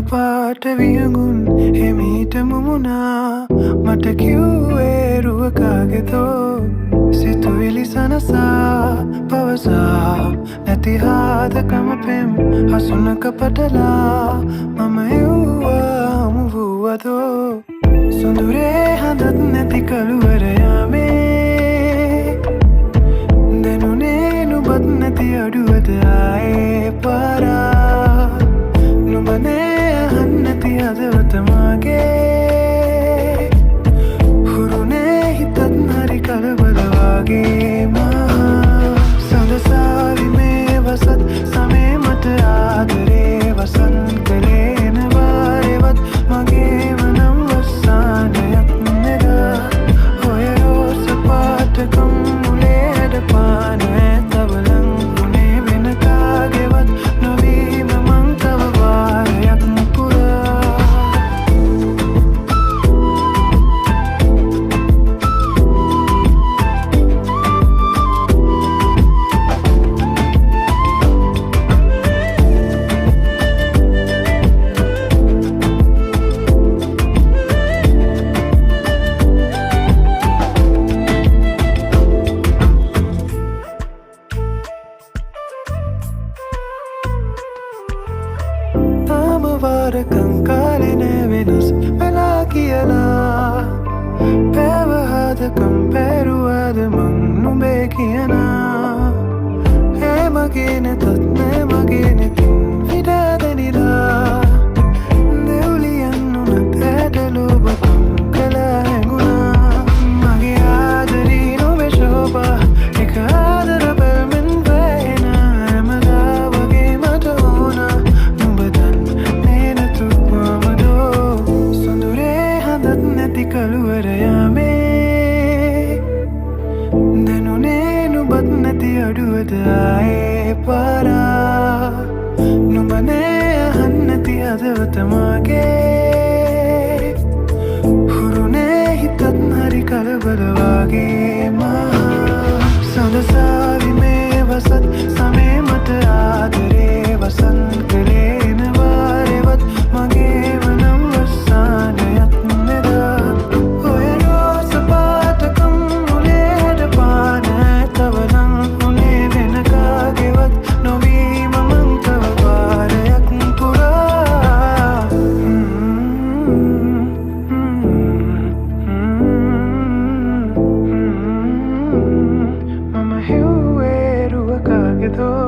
පාට වියඟුන් එමීට මුමුණා මට කිව්වේ රුවකාගෙතෝ සිතුවිලි සනසා පවසා නැති හාදකම පෙම් හසුනක පටලා මම එව්වා හමු වූවදෝ සොඳුරේ හඳත් නැති කළුවර යාමේ දැනුනේ නුබත් නැති අඩුවද ආයේ පාරා නුඹනේ අහන්නැති හදවත මගේ හුරුනේ හිතත් හරි කලබල වගේ මා සඳසාවි මේ වසත් සමේ මට ආදරේ වසන් කළේ නවාරෙවත් මගේම නම් වස්සානයක් නෙදා ඔය රෝස පාටකම් මුලේ හැඩ පාන ඇතවලං උනේ වෙන කාගෙවත් නොවීම මං තව වාරයක් පුරා වාරකං කාලේ නෑ වෙනස් වෙලා කියලා පැවහදකම් පැරුවද මං නුඹේ කියනා ඒ මගේ නැතත් නෑ මගේ නැතින් විඩාදැනිලා දෙව්ලියන් උනත් ඇට ලෝබකම් කලා හැඟුණා මගේ ආදරී නොවේ ශෝභා එක ආදර බැල්මෙන් වැහෙන හැමදා වගේ මට ඕනා කළුවර යාමේ දැනුනේ නුබත් නැති අඩුවද ආයේ පාරා නුඹනේ අහන්නැති හදවත මගේ හුරුනේ හිතත් හරි කලබල වගේ මා සඳසාවි මේ වසත් සමේ මට ආදරේ වසන් කළේ නවාරෙවත් මගේම නම් වස්සානයක් නෙදා ඔය රෝස පාටකම් මුලේ හැඩ පාන ඇතවලං උනේ වෙන කාගෙවත් නොවීම මං තව වාරයක් පුරා මම හිව්වේ රුවකාගෙතෝ